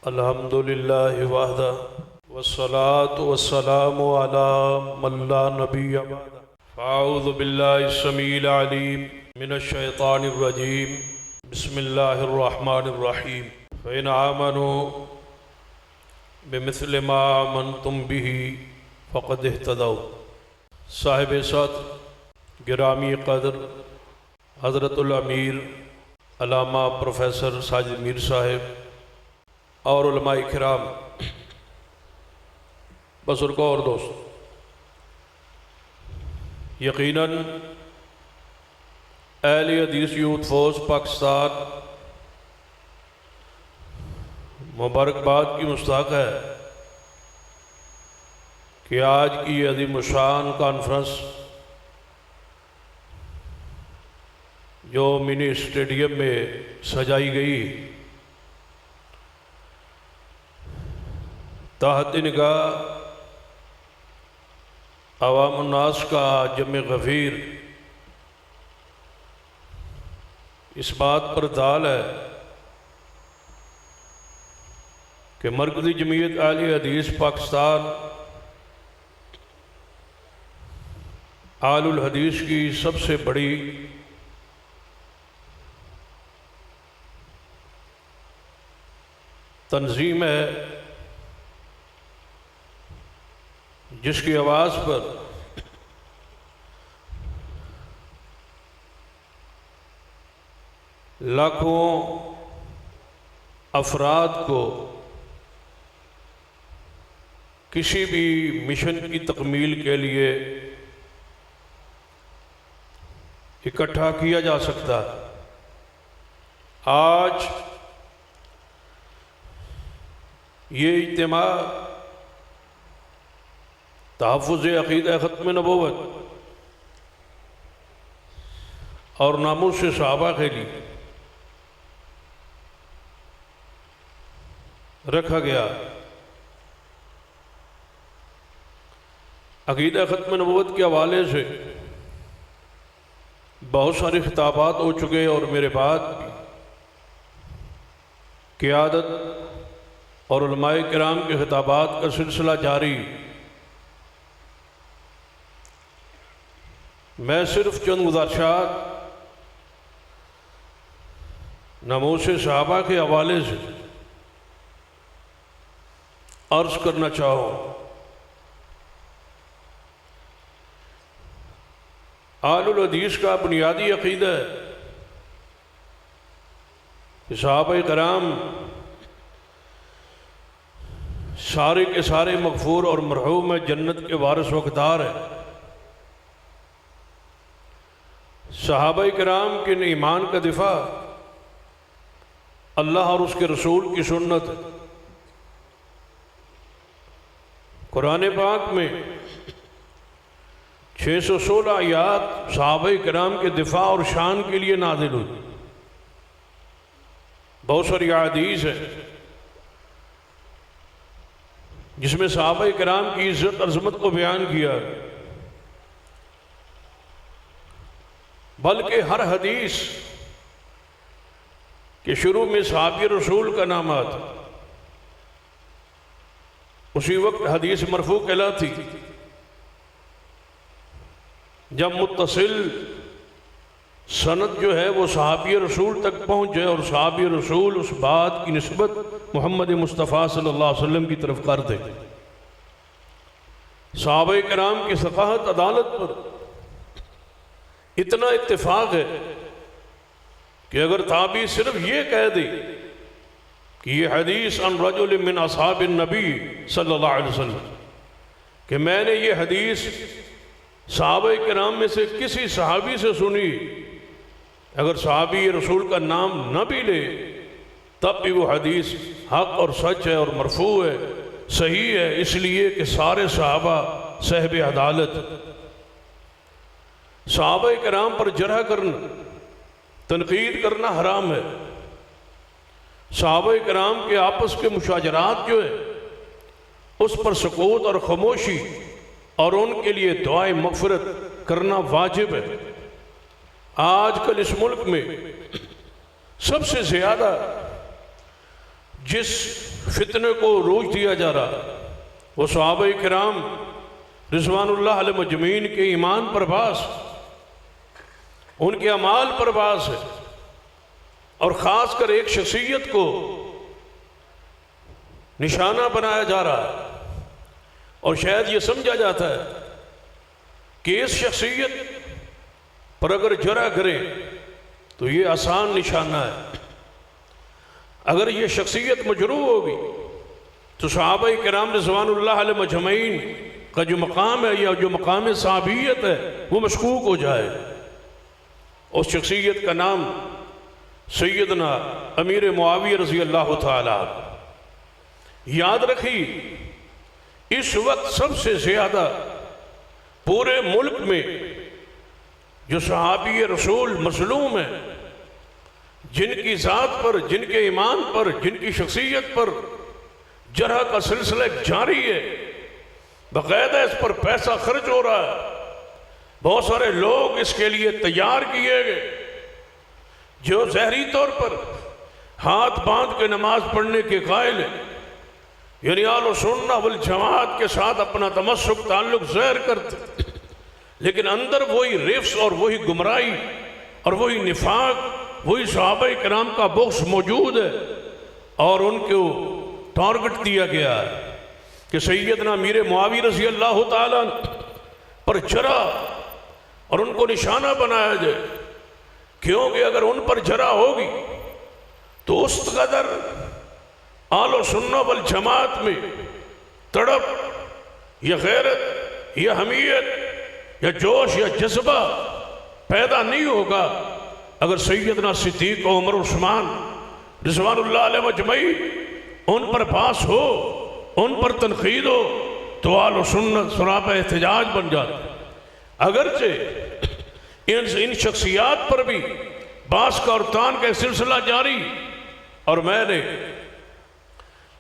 الحمد للہ وحدہ والصلاة والسلام علی من لا نبی بعدہ فاعوذ باللہ السمیع العلیم من الشیطان الرجیم بسم اللہ الرحمن الرحیم فإن آمنوا بمثل ما آمنتم به فقد اهتدوا۔ صاحب صدر گرامی قدر حضرت الامیر علامہ پروفیسر ساجد میر صاحب اور علماء کرام، بزرگوں اور دوستوں، یقیناً اہل حدیث یوتھ فورس پاکستان مبارکباد کی مستحق ہے کہ آج کی یہ عظیم الشان کانفرنس جو منی اسٹیڈیم میں سجائی گئی، تحت نگاہ عوام الناس کا جمع غفیر، اس بات پر دال ہے کہ مرکزی جمعیت اہل حدیث پاکستان اہل الحدیث کی سب سے بڑی تنظیم ہے، جس کی آواز پر لاکھوں افراد کو کسی بھی مشن کی تکمیل کے لیے اکٹھا کیا جا سکتا ہے۔ آج یہ اجتماع تحفظ عقیدہ ختم نبوت اور ناموس صحابہ کے لیے رکھا گیا۔ عقیدہ ختم نبوت کے حوالے سے بہت سارے خطابات ہو چکے اور میرے بعد قیادت اور علماء کرام کے خطابات کا سلسلہ جاری۔ میں صرف چند گزارشات ناموس صحابہ کے حوالے سے عرض کرنا چاہوں۔ اہل الحدیث کا بنیادی عقیدہ ہے کہ صحابہ کرام سارے کے سارے مغفور اور مرحوم میں جنت کے وارث و حقدار ہیں۔ صحابہ کرام کے ایمان کا دفاع اللہ اور اس کے رسول کی سنت ہے۔ قرآن پاک میں 616 آیات صحابہ کرام کے دفاع اور شان کے لیے نازل ہوئی۔ بہت ساری احادیث ہے جس میں صحابہ کرام کی عزت عظمت کو بیان کیا، بلکہ ہر حدیث کے شروع میں صحابی رسول کا نام آتا، اسی وقت حدیث مرفوع کہلاتی۔ جب متصل سند جو ہے وہ صحابی رسول تک پہنچے اور صحابی رسول اس بات کی نسبت محمد مصطفیٰ صلی اللہ علیہ وسلم کی طرف کر دے۔ صحابہ کرام کی ثقافت عدالت پر اتنا اتفاق ہے کہ اگر تابعی صرف یہ کہہ دے کہ یہ حدیث عن رجل من اصحاب النبی صلی اللہ علیہ وسلم، کہ میں نے یہ حدیث صحابہ کرام میں سے کسی صحابی سے سنی، اگر صحابی رسول کا نام نہ بھی لے تب بھی وہ حدیث حق اور سچ ہے اور مرفوع ہے، صحیح ہے، اس لیے کہ سارے صحابہ صاحب عدالت۔ صحابہ کرام پر جرح کرنا، تنقید کرنا حرام ہے۔ صحابہ کرام کے آپس کے مشاجرات جو ہے اس پر سکوت اور خاموشی اور ان کے لیے دعائے مغفرت کرنا واجب ہے۔ آج کل اس ملک میں سب سے زیادہ جس فتنے کو روج دیا جا رہا وہ صحابہ کرام رضوان اللہ علیہ مجمعین کے ایمان پر باس، ان کے اعمال پر باس ہے، اور خاص کر ایک شخصیت کو نشانہ بنایا جا رہا ہے، اور شاید یہ سمجھا جاتا ہے کہ اس شخصیت پر اگر جرح کرے تو یہ آسان نشانہ ہے۔ اگر یہ شخصیت مجروح ہوگی تو صحابہ کرام رضوان اللہ علیہ مجمعین کا جو مقام ہے یا جو مقام صحابیت ہے وہ مشکوک ہو جائے۔ اس شخصیت کا نام سیدنا امیر معاویہ رضی اللہ تعالیٰ۔ یاد رکھی اس وقت سب سے زیادہ پورے ملک میں جو صحابی رسول مظلوم ہیں، جن کی ذات پر، جن کے ایمان پر، جن کی شخصیت پر جرح کا سلسلہ جاری ہے، باقاعدہ اس پر پیسہ خرچ ہو رہا ہے، بہت سارے لوگ اس کے لیے تیار کیے گئے، جو ظاہری طور پر ہاتھ باندھ کے نماز پڑھنے کے قائل ہیں، یعنی اہل سنہ والجماعت کے ساتھ اپنا تمسک تعلق ظاہر کرتے، لیکن اندر وہی رفس اور وہی گمراہی اور وہی نفاق، وہی صحابہ کرام کا بغض موجود ہے، اور ان کو ٹارگٹ دیا گیا ہے کہ سیدنا امیر معاویہ رضی اللہ تعالیٰ پر جرح اور ان کو نشانہ بنایا جائے، کیونکہ اگر ان پر جرح ہوگی تو اس قدر اہل سنہ والجماعت میں تڑپ یا غیرت یا حمیت یا جوش یا جذبہ پیدا نہیں ہوگا اگر سیدنا صدیق و عمر عثمان رضوان اللہ علیہ مجمعین ان پر باس ہو، ان پر تنقید ہو تو اہل سنت سراپا احتجاج بن جاتا۔ اگرچہ ان شخصیات پر بھی باس کا اور تان کا سلسلہ جاری، اور میں نے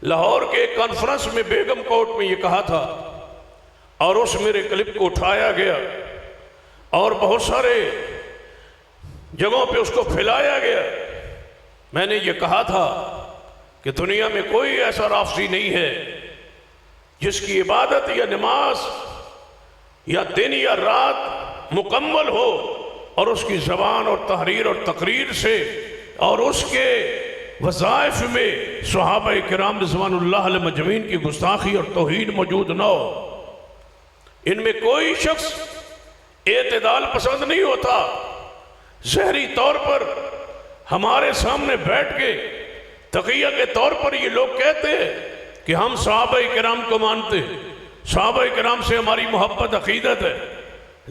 لاہور کے ایک کانفرنس میں بیگم کوٹ میں یہ کہا تھا، اور اس میرے کلپ کو اٹھایا گیا اور بہت سارے جگہوں پہ اس کو پھیلایا گیا۔ میں نے یہ کہا تھا کہ دنیا میں کوئی ایسا رافضی نہیں ہے جس کی عبادت یا نماز یا دن یا رات مکمل ہو اور اس کی زبان اور تحریر اور تقریر سے اور اس کے وظائف میں صحابہ کرام رضوان اللہ علیہ مجمعین کی گستاخی اور توہین موجود نہ ہو۔ ان میں کوئی شخص اعتدال پسند نہیں ہوتا۔ ظاہری طور پر ہمارے سامنے بیٹھ کے تقیہ کے طور پر یہ لوگ کہتے ہیں کہ ہم صحابہ کرام کو مانتے ہیں، صحابہ کرام سے ہماری محبت عقیدت ہے،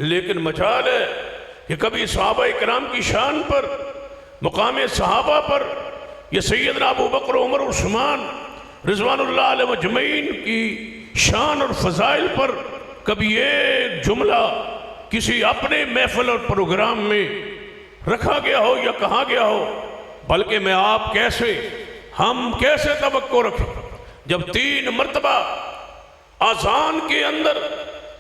لیکن مجال ہے کہ کبھی صحابہ کرام کی شان پر، مقام صحابہ پر، یہ سیدنا ابو بکر عمر عثمان رضوان اللہ علیہ مجمعین کی شان اور فضائل پر کبھی ایک جملہ کسی اپنے محفل اور پروگرام میں رکھا گیا ہو یا کہا گیا ہو، بلکہ میں آپ ہم کیسے توقع رکھیں جب 3 مرتبہ آذان کے اندر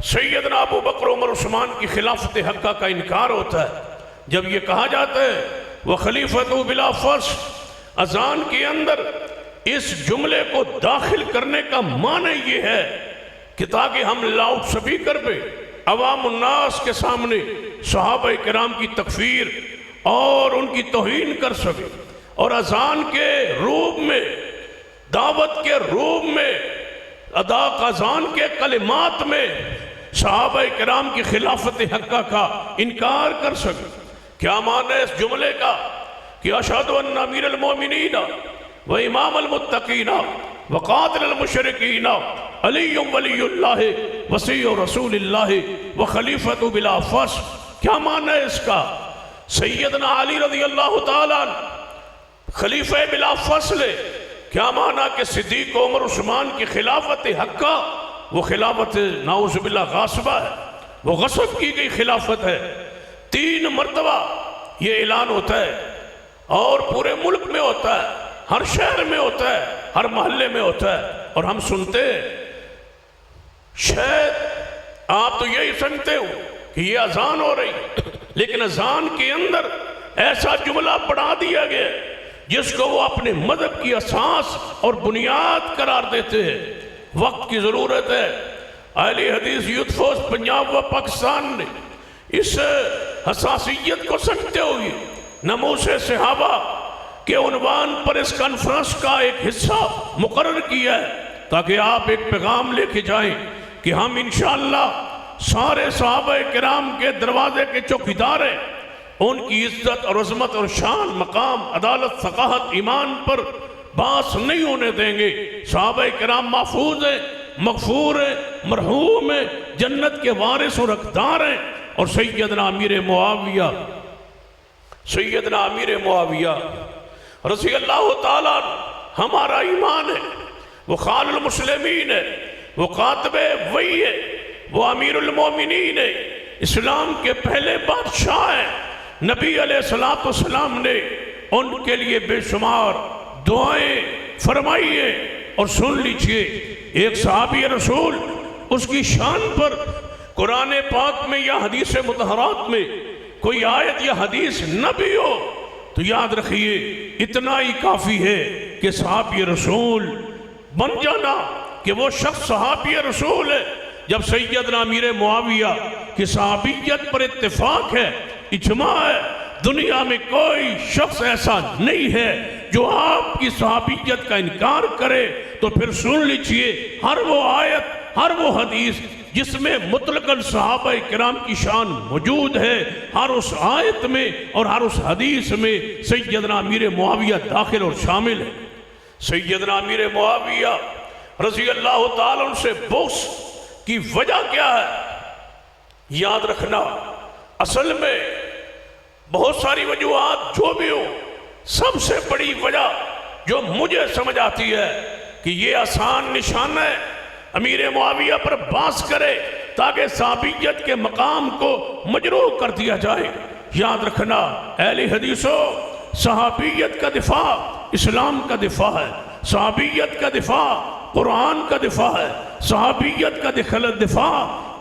سیدنا ابو بکر عمر عثمان کی خلافت حقہ کا انکار ہوتا ہے، جب یہ کہا جاتا ہے وَخَلِيفَتُ بِلَا فَصْلٍ، اذان کے اندر اس جملے کو داخل کرنے کا معنی یہ ہے کہ تاکہ ہم لاؤڈ سپیکر پہ عوام الناس کے سامنے صحابہ کرام کی تکفیر اور ان کی توہین کر سکے، اور اذان کے روپ میں، دعوت کے روپ میں، ادا اذان کے کلمات میں صحابہ کرام کی خلافت حقہ کا انکار کر سکے۔ کیا معنی ہے اس جملے کا کہ اشہد ان امیر المومنین و امام المتقین و قاتل المشرکین علی ولی اللہ وصی رسول اللہ و خلیفۃ بلا فصل، کیا معنی ہے اس کا؟ سیدنا علی رضی اللہ تعالیٰ خلیفہ بلا فصل ہے، کیا معنی کہ صدیق عمر عثمان کی خلافت حقہ وہ خلافت نعوذ باللہ غاصبہ ہے، وہ غصب کی گئی خلافت ہے۔ 3 مرتبہ یہ اعلان ہوتا ہے اور پورے ملک میں ہوتا ہے، ہر شہر میں ہوتا ہے، ہر محلے میں ہوتا ہے، اور ہم سنتے ہیں۔ شاید آپ تو یہی سمجھتے ہو کہ یہ اذان ہو رہی، لیکن اذان کے اندر ایسا جملہ پڑھا دیا گیا جس کو وہ اپنے مذہب کی اساس اور بنیاد قرار دیتے ہیں۔ وقت کی ضرورت ہے۔ اہل حدیث یوتھ فورس پنجاب و پاکستان نے اس حساسیت کو سمجھتے ہوئے ناموس صحابہ کے عنوان پر اس کانفرنس کا ایک حصہ مقرر کیا ہے، تاکہ آپ ایک پیغام لے کے جائیں کہ ہم انشاءاللہ سارے صحابہ کرام کے دروازے کے چوکیدار ہیں، ان کی عزت اور عظمت اور شان، مقام، عدالت، ثقافت، ایمان پر باس نہیں ہونے دیں گے۔ صحابہ کرام محفوظ ہیں، مغفور ہیں، مرحوم ہیں، جنت کے وارث اور حقدار ہیں۔ اور سیدنا امیر معاویہ رضی اللہ تعالیٰ ہمارا ایمان ہے، وہ خال المسلمین ہے، وہ کاتب وحی ہے، وہ امیر المومنین ہے، اسلام کے پہلے بادشاہ ہیں۔ نبی علیہ السلام نے ان کے لیے بے شمار دعائیں فرمائی ہیں۔ اور سن لیجئے، ایک صحابی رسول، اس کی شان پر قرآن پاک میں یا حدیث مطہرات میں کوئی آیت یا حدیث نہ بھی ہو تو یاد رکھیے اتنا ہی کافی ہے کہ صحابی رسول بن جانا، کہ وہ شخص صحابی رسول ہے۔ جب سیدنا امیر معاویہ کی صحابیت پر اتفاق ہے، اجماع ہے، دنیا میں کوئی شخص ایسا نہیں ہے جو آپ کی صحابیت کا انکار کرے، تو پھر سن لیجئے ہر وہ آیت، ہر وہ حدیث جس میں مطلقاً صحابہ کرام کی شان موجود ہے، ہر اس آیت میں اور ہر اس حدیث میں سیدنا امیر معاویہ داخل اور شامل ہے۔ سیدنا امیر معاویہ رضی اللہ تعالیٰ عنہ سے بغض کی وجہ کیا ہے؟ یاد رکھنا، اصل میں بہت ساری وجوہات جو بھی ہوں، سب سے بڑی وجہ جو مجھے سمجھ آتی ہے کہ یہ آسان نشانہ ہے امیر معاویہ پر باس کرے تاکہ صحابیت کے مقام کو مجروح کر دیا جائے۔ یاد رکھنا اہل حدیثوں، صحابیت کا دفاع اسلام کا دفاع ہے، صحابیت کا دفاع قرآن کا دفاع ہے، صحابیت کا دفاع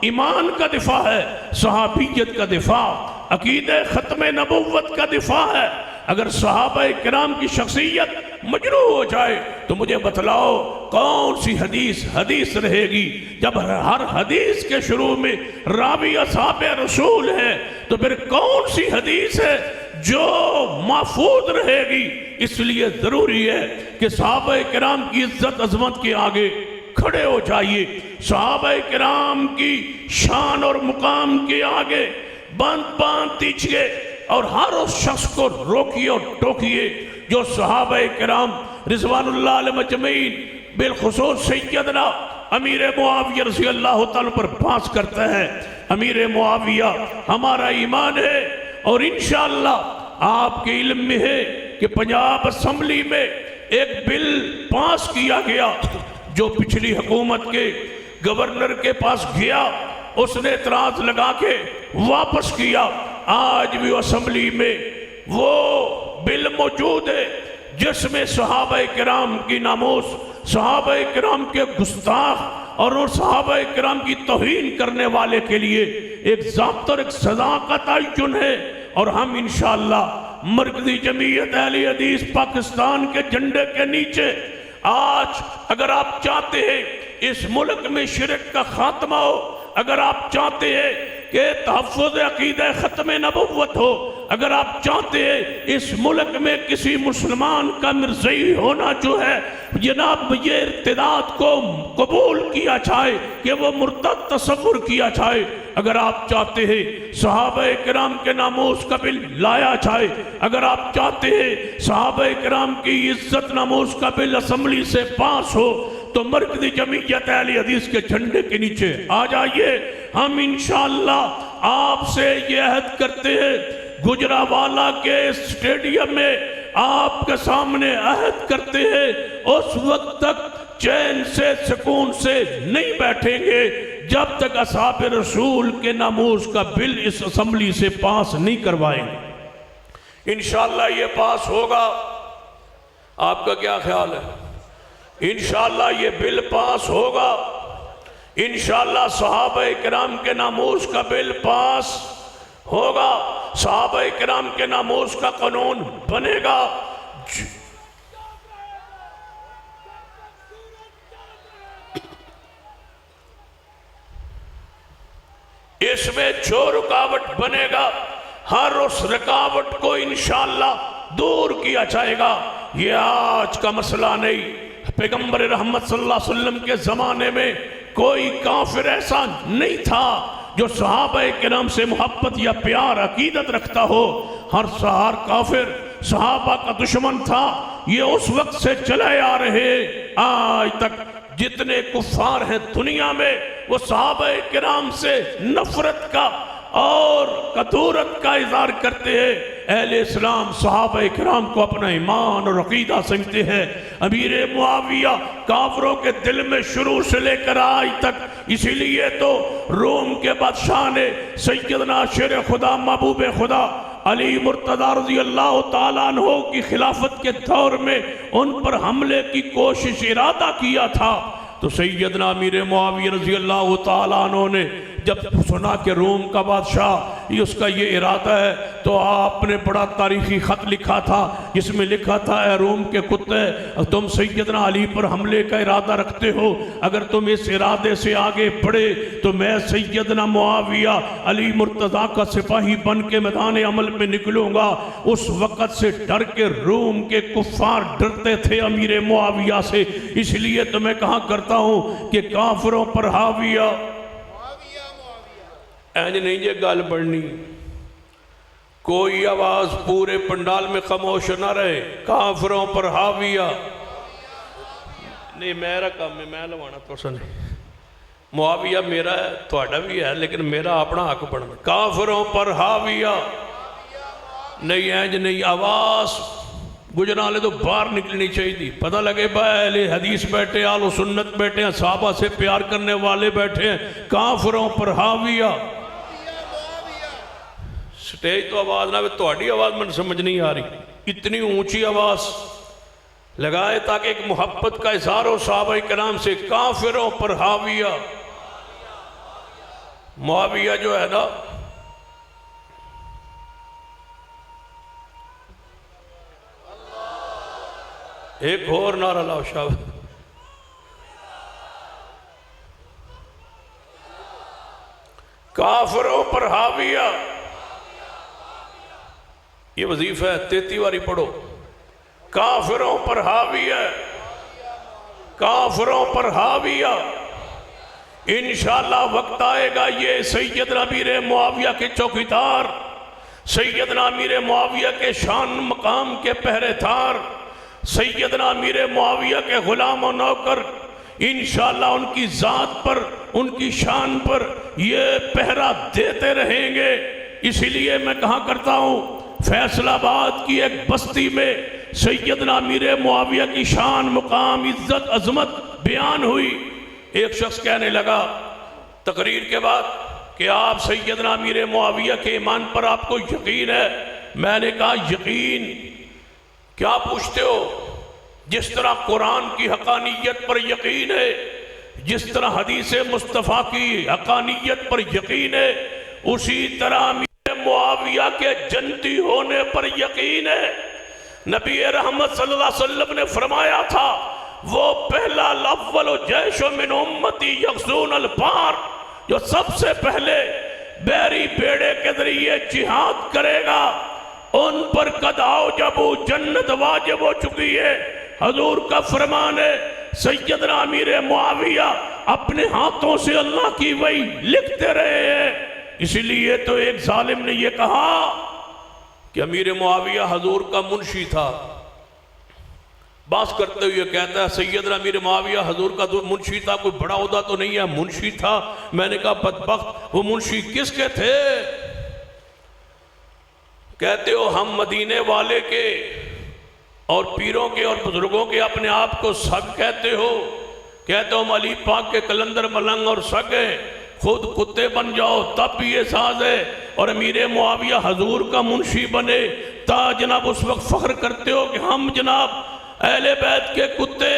ایمان کا دفاع ہے، صحابیت کا دفاع عقیدہ ختم نبوت کا دفاع ہے۔ اگر صحابہ کرام کی شخصیت مجروح ہو جائے تو مجھے بتلاؤ کون سی حدیث رہے گی؟ جب ہر حدیث کے شروع میں راوی اصحاب رسول ہے تو پھر کون سی حدیث ہے جو محفوظ رہے گی؟ اس لیے ضروری ہے کہ صحابہ کرام کی عزت عظمت کے آگے کھڑے ہو جائیے، صحابہ کرام کی شان اور مقام کے آگے باندھ دیجئے، اور ہر اس شخص کو روکیے اور ٹوکیے جو صحابہ کرام رضوان اللہ علیہ مجمعین بالخصوص سیدنا امیر معاویہ رضی اللہ تعالیٰ پر باس کرتا ہے۔ امیر معاویہ ہمارا ایمان ہے، اور انشاءاللہ آپ کے علم میں ہے کہ پنجاب اسمبلی میں ایک بل پاس کیا گیا جو پچھلی حکومت کے گورنر کے پاس گیا، اس نے اعتراض لگا کے واپس کیا۔ آج بھی اسمبلی میں وہ بل موجود ہے جس میں صحابہ کرام کی ناموس، صحابہ کرام کے گستاخ اور ان صحابہ کرام کی توہین کرنے والے کے لیے ایک ضابطہ اور ایک سزا کا تعین ہے۔ اور ہم انشاءاللہ مرکزی جمعیت اہل حدیث پاکستان کے جھنڈے کے نیچے آج اگر آپ چاہتے ہیں اس ملک میں شرک کا خاتمہ ہو، اگر آپ چاہتے ہیں کہ تحفظ عقیدہ ختم نبوت ہو، اگر آپ چاہتے ہیں اس ملک میں کسی مسلمان کا مرزئی ہونا جو ہے جناب یہ ارتداد کو قبول کیا جائے کہ وہ مرتد تصور کیا جائے، اگر آپ چاہتے ہیں صحابہ کرام کے ناموس کا بل لایا جائے، اگر آپ چاہتے ہیں صحابہ کرام کی عزت ناموس کا بل اسمبلی سے پاس ہو، تو مرکزی جمعیت اہل حدیث کے جھنڈے کے نیچے آ جائیے۔ ہم انشاءاللہ آپ سے یہ عہد کرتے ہیں، گجرانوالہ کے اسٹیڈیم میں آپ کے سامنے عہد کرتے ہیں، اس وقت تک چین سے سکون سے نہیں بیٹھیں گے جب تک اصحاب رسول کے ناموس کا بل اس اسمبلی سے پاس نہیں کروائیں گے۔ انشاءاللہ یہ پاس ہوگا۔ آپ کا کیا خیال ہے؟ انشاءاللہ یہ بل پاس ہوگا، انشاءاللہ صحابہ کرام کے ناموس کا بل پاس ہوگا، صحابہ کرام کے ناموس کا قانون بنے گا۔ اس میں جو رکاوٹ بنے گا ہر اس رکاوٹ کو انشاءاللہ دور کیا جائے گا. یہ آج کا مسئلہ نہیں، پیغمبر رحمت صلی اللہ علیہ وسلم کے زمانے میں کوئی کافر ایسا نہیں تھا جو صحابہ کرام سے محبت یا پیار عقیدت رکھتا ہو. ہر کافر صحابہ کا دشمن تھا. یہ اس وقت سے چلے آ رہے آج تک جتنے کفار ہیں دنیا میں وہ صحابہ کرام سے نفرت کا اور کدورت کا اظہار کرتے ہیں. اہل اسلام صحابہ کرام کو اپنا ایمان اور عقیدہ سمجھتے ہیں. امیر معاویہ کافروں کے دل میں شروع سے لے کر آج تک، اسی لیے تو روم کے بادشاہ نے سیدنا شیر خدا محبوب خدا علی مرتضی رضی اللہ تعالیٰ عنہ کی خلافت کے دور میں ان پر حملے کی کوشش ارادہ کیا تھا. تو سیدنا امیر معاویہ رضی اللہ تعالیٰ عنہ نے جب سنا کہ روم کا بادشاہ اس کا یہ ارادہ ہے تو آپ نے بڑا تاریخی خط لکھا تھا جس میں لکھا تھا: اے روم کے کتے، تم سیدنا علی پر حملے کا ارادہ رکھتے ہو، اگر تم اس ارادے سے آگے بڑھے تو میں سیدنا معاویہ علی مرتضیٰ کا سپاہی بن کے میدان عمل میں نکلوں گا. اس وقت سے ڈر کے روم کے کفار ڈرتے تھے امیر معاویہ سے. اس لیے تو میں کہا کرتا ہوں کہ کافروں پر حاویہ اینج نہیں یہ گال بڑھنی، کوئی آواز پورے پنڈال میں خاموش نہ رہے. کافروں پر حاویہ نہیں، میرا کام ہے، میں لوانا تو سنے. معاویہ میرا ہے، تھوڑا بھی ہے، لیکن میرا اپنا حق بڑھنا. کافروں پر حاویہ نہیں، اینج نہیں، آواز گجرالے تو باہر نکلنی چاہیے تھی. پتہ لگے اہل حدیث بیٹھے، اہل و سنت بیٹھے ہیں، صحابہ سے پیار کرنے والے بیٹھے ہیں. کافروں پر حاویہ سٹیج تو آواز نہ، تھوڑی آواز میں سمجھ نہیں آ رہی. اتنی اونچی آواز لگائے تاکہ ایک محبت کا اظہار ہو صحابہ کرام سے. کافروں پر حاویہ. معاویہ جو ہے نا، ایک اور نعرہ لاؤ شاہ. کافروں پر حاویہ. یہ وظیفہ ہے، 33 باری پڑھو. کافروں پر حاویہ، کافروں پر حاویہ. انشاءاللہ وقت آئے گا یہ سیدنا امیر معاویہ کے چوکیدار، سیدنا امیر معاویہ کے شان مقام کے پہرے دار، سیدنا امیر معاویہ کے غلام و نوکر انشاءاللہ ان کی ذات پر، ان کی شان پر یہ پہرا دیتے رہیں گے. اسی لیے میں کہا کرتا ہوں فیصل آباد کی ایک بستی میں سیدنا امیر معاویہ کی شان مقام عزت عظمت بیان ہوئی. ایک شخص کہنے لگا تقریر کے بعد کہ آپ سیدنا امیر معاویہ کے ایمان پر آپ کو یقین ہے؟ میں نے کہا یقین کیا پوچھتے ہو؟ جس طرح قرآن کی حقانیت پر یقین ہے، جس طرح حدیث مصطفیٰ کی حقانیت پر یقین ہے، اسی طرح امیر معاویہ کے جنتی ہونے پر یقین ہے. نبی رحمت صلی اللہ علیہ وسلم نے فرمایا تھا وہ پہلا الاول جیش من امتی یغزون البحر، جو سب سے پہلے بیری بیڑے کے ذریعے جہاد کرے گا ان پر قد اوجبوا جنت واجب ہو چکی ہے. حضور کا فرمان ہے. سیدنا امیر معاویہ اپنے ہاتھوں سے اللہ کی وحی لکھتے رہے ہیں. اسی لیے تو ایک ظالم نے یہ کہا کہ امیر معاویہ حضور کا منشی تھا. بات کرتے ہوئے کہتا ہے سیدنا امیر معاویہ حضور کا منشی تھا، کوئی بڑا عہدہ تو نہیں ہے، منشی تھا. میں نے کہا بدبخت وہ منشی کس کے تھے؟ کہتے ہو ہم مدینے والے کے اور پیروں کے اور بزرگوں کے اپنے آپ کو سگ کہتے ہو. کہتے ہو ہم علی پاک کے کلندر ملنگ اور سگ ہیں، خود کتے بن جاؤ تب بھی یہ ساز ہے. اور امیر معاویہ حضور کا منشی بنے تا جناب اس وقت فخر کرتے ہو کہ ہم جناب اہل بیت کے کتے.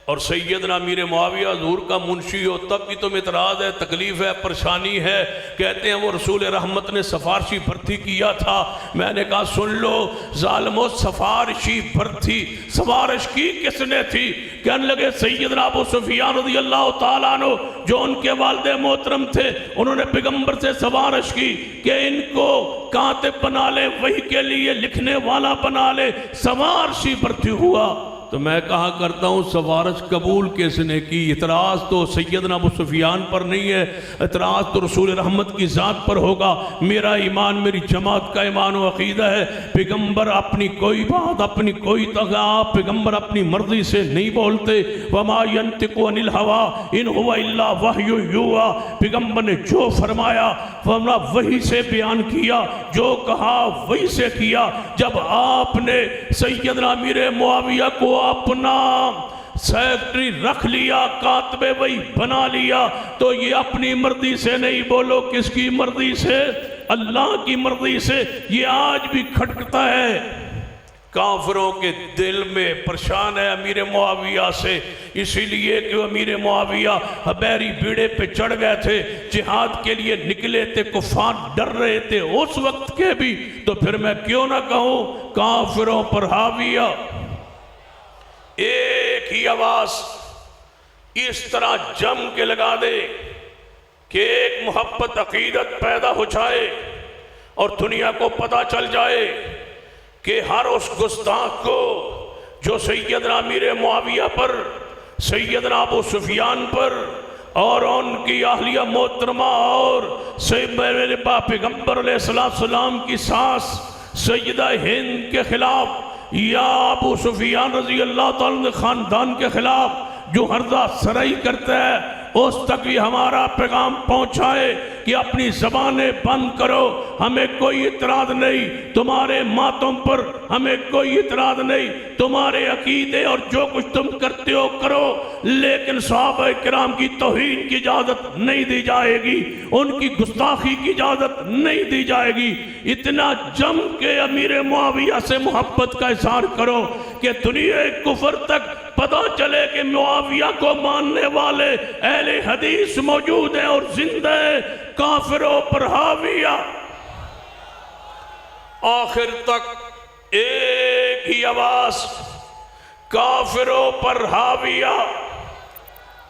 اور سیدنا امیر معاویہ حضور کا منشی ہو تب بھی تم اعتراض ہے، تکلیف ہے، پریشانی ہے. کہتے ہیں وہ رسول رحمت نے سفارشی بھرتی کیا تھا. میں نے کہا سن لو ظالمو، سفارشی بھرتی سفارش کی کس نے تھی؟ کہنے لگے سیدنا ابو سفیان رضی اللہ تعالیٰ عنہ جو ان کے والد محترم تھے، انہوں نے پیغمبر سے سفارش کی کہ ان کو کاتب بنا لے، وحی کے لیے لکھنے والا بنا لے. سفارشی بھرتی ہوا. تو میں کہا کرتا ہوں سفارش قبول کس نے کی؟ اعتراض تو سیدنا ابو سفیان پر نہیں ہے، اعتراض تو رسول رحمت کی ذات پر ہوگا. میرا ایمان، میری جماعت کا ایمان و عقیدہ ہے، پیغمبر اپنی کوئی بات، اپنی کوئی تغا، پیغمبر اپنی مرضی سے نہیں بولتے. وما ينطق عن الهوى ان هو الا وحی یوحی. پیغمبر نے جو فرمایا وہی سے بیان کیا، جو کہا وہی سے کیا. جب آپ نے سیدنا امیر معاویہ کو اپنا سیکٹری رکھ لیا، کاتب وحی بنا لیا، تو یہ اپنی مرضی سے نہیں، بولو کس کی مرضی سے؟ اللہ کی مرضی سے. یہ آج بھی کھٹکتا ہے کافروں کے دل میں، پریشان ہے امیر معاویہ سے، اسی لیے کہ امیر معاویہ حبیری بیڑے پہ چڑھ گئے تھے، جہاد کے لیے نکلے تھے، کفار ڈر رہے تھے اس وقت کے بھی. تو پھر میں کیوں نہ کہوں کافروں پر حاویہ. ایک ہی آواز اس طرح جم کے لگا دے کہ ایک محبت عقیدت پیدا ہو جائے اور دنیا کو پتہ چل جائے کہ ہر اس گستاخ کو جو سیدنا امیر معاویہ پر، سیدنا ابو سفیان پر اور ان کی اہلیہ محترمہ اور میرے پیغمبر علیہ السلام کی ساس سیدہ ہند کے خلاف یا ابو سفیان رضی اللہ تعالیٰ خاندان کے خلاف جو حرزہ سرائی کرتا ہے، اس تک بھی ہمارا پیغام پہنچائے کہ اپنی زبانیں بند کرو. ہمیں کوئی اعتراض نہیں تمہارے ماتم پر، ہمیں کوئی اعتراض نہیں تمہارے عقیدے اور جو کچھ تم کرتے ہو کرو، لیکن صحابہ کرام کی توہین کی اجازت نہیں دی جائے گی، ان کی گستاخی کی اجازت نہیں دی جائے گی. اتنا جم کے امیر معاویہ سے محبت کا اظہار کرو کہ دنیا کفر تک پتہ چلے کہ معاویہ کو ماننے والے اہل حدیث موجود ہیں اور زندہ ہیں. کافروں پر حاویہ. آخر تک ایک ہی آواز کافروں پر حاویہ.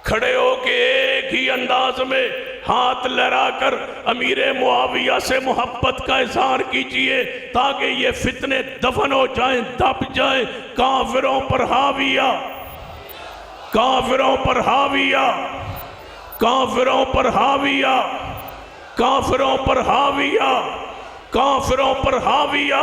کھڑے ہو کے ایک ہی انداز میں ہاتھ لہرا کر امیر معاویہ سے محبت کا اظہار کیجئے تاکہ یہ فتنے دفن ہو جائیں، دب جائیں. کافروں پر حاویہ، کافروں پر حاویہ، کافروں پر حاویہ، کافروں پر حاویہ، کافروں پر حاویہ.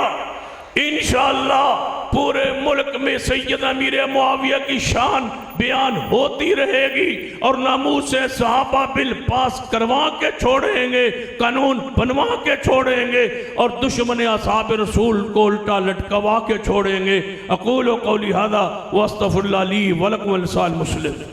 انشاءاللہ پورے ملک میں سیدنا امیر معاویہ کی شان بیان ہوتی رہے گی اور ناموس صحابہ بل پاس کروا کے چھوڑیں گے، قانون بنوا کے چھوڑیں گے اور دشمن اصحاب رسول کو الٹا لٹکوا کے چھوڑیں گے. اقول قولی ھذا واستغفر اللہ لی ولکم ولسائر المسلمین.